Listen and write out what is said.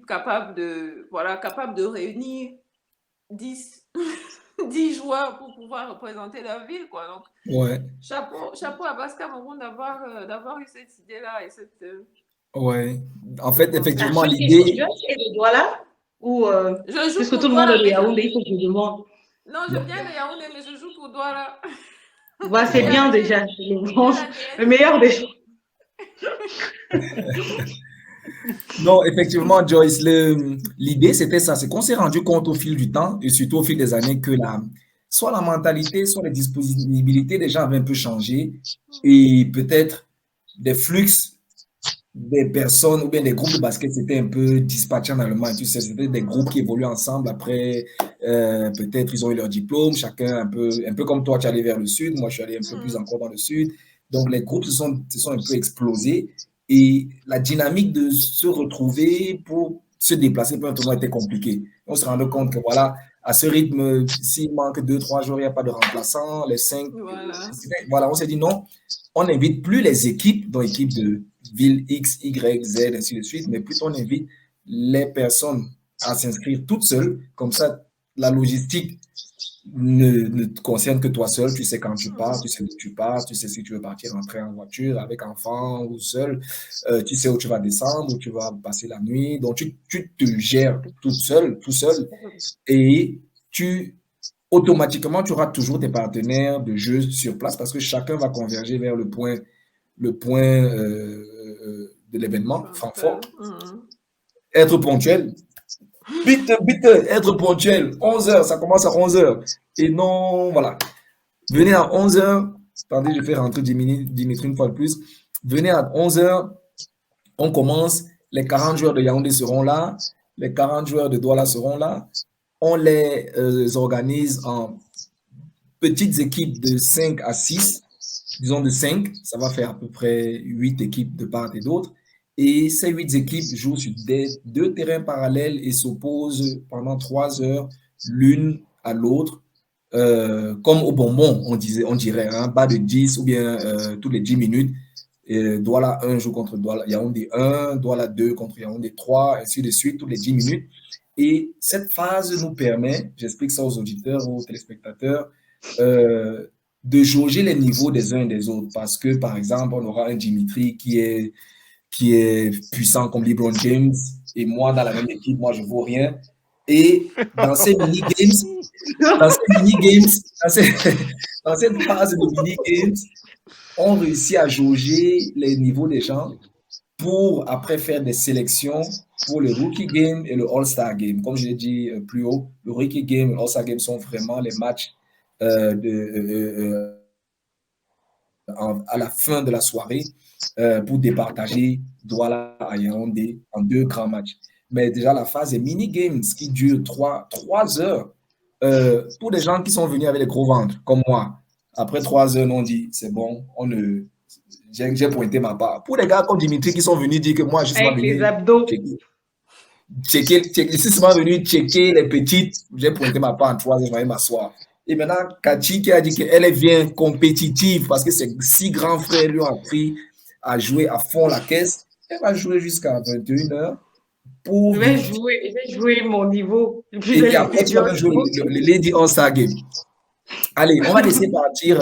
équipe capable de réunir 10, 10 joueurs pour pouvoir représenter leur ville, quoi. Donc, Ouais, chapeau à Basse Cameroun d'avoir eu cette idée-là et ouais. En ce fait, concept. effectivement, Ensuite, tu l'idée. es de Douala ou Je joue puisque pour tout le monde est Douala, de Yaoundé, il faut que je demande. non, je viens de Yaoundé, mais je joue pour Douala. Bah, c'est Ouais. bien déjà, J'ai le l'ADN. meilleur des gens. Non, effectivement, Joyce, l'idée, c'était ça. C'est qu'on s'est rendu compte au fil du temps et surtout au fil des années que soit la mentalité, soit les disponibilités des gens avaient un peu changé et peut-être des flux des personnes ou bien des groupes de basket c'était un peu dispatchés en Allemagne. Tu sais, c'était des groupes qui évoluent ensemble. Après, peut-être ils ont eu leur diplôme, chacun un peu comme toi, tu es allé vers le sud. Moi, je suis allé un peu plus encore dans le sud. Donc, les groupes se sont un peu explosés et la dynamique de se retrouver pour se déplacer pour un tournoi était compliquée. On se rendait compte que voilà, à ce rythme, s'il manque 2, 3 jours, il n'y a pas de remplaçant, les 5, Voilà. voilà, on s'est dit non, on n'invite plus les équipes, dans l'équipe de ville X, Y, Z, ainsi de suite, mais plutôt on invite les personnes à s'inscrire toutes seules. Comme ça, la logistique ne te concerne que toi seul. Tu sais quand tu pars, tu sais où tu pars, tu sais si tu veux partir en train, en voiture, avec enfant ou seul. Tu sais où tu vas descendre, où tu vas passer la nuit. Donc, tu te gères toute seule, tout seul. Et tu automatiquement, tu auras toujours tes partenaires de jeu sur place parce que chacun va converger vers le point de l'événement, Central. fort. Être ponctuel. Vite, vite, être ponctuel. 11 heures, ça commence à 11 heures. Et non, voilà. Venez à 11 heures. Attendez, je fais rentrer Dimitri une fois de plus. Venez à 11 heures. On commence. Les 40 joueurs de Yaoundé seront là. Les 40 joueurs de Douala seront là. On les organise en petites équipes de 5 à 6, disons de 5, ça va faire à peu près 8 équipes de part et d'autre. Et ces 8 équipes jouent sur deux terrains parallèles et s'opposent pendant 3 heures l'une à l'autre, comme au bonbon, on dirait, hein, bas de 10 ou bien tous les 10 minutes. Douala 1 joue contre Douala Yaoundé 1, Douala 2 contre Yaoundé 3, ainsi de suite, tous les 10 minutes. Et cette phase nous permet, j'explique ça aux auditeurs, aux téléspectateurs, de jauger les niveaux des uns et des autres. Parce que, par exemple, on aura un Dimitri qui est puissant comme LeBron James, et moi, dans la même équipe, moi, je ne vaux rien. Et dans ces mini-games, dans cette phase de mini-games, on réussit à jauger les niveaux des gens pour après faire des sélections pour le Rookie Game et le All-Star Game. Comme je l'ai dit plus haut, le Rookie Game et le All-Star Game sont vraiment les matchs à la fin de la soirée pour départager Douala à Yaoundé en 2 grands matchs. Mais déjà, la phase des mini-games qui dure 3 heures, pour des gens qui sont venus avec les gros ventres, comme moi, après 3 heures, on dit, c'est bon, j'ai pointé ma part. Pour les gars comme Dimitri qui sont venus dire que moi, je suis Avec les venu abdos. je suis venu checker les petites, j'ai pointé ma part en 3 heures, je vais m'asseoir. Et maintenant, Kachi qui a dit qu'elle est bien compétitive parce que ses 6 grands frères lui ont appris à jouer à fond la caisse. Elle va jouer jusqu'à 21 heures pour Je vérifier. vais jouer mon niveau. Et après, tu vas même jouer le Lady All-Star Game. Allez, on va laisser partir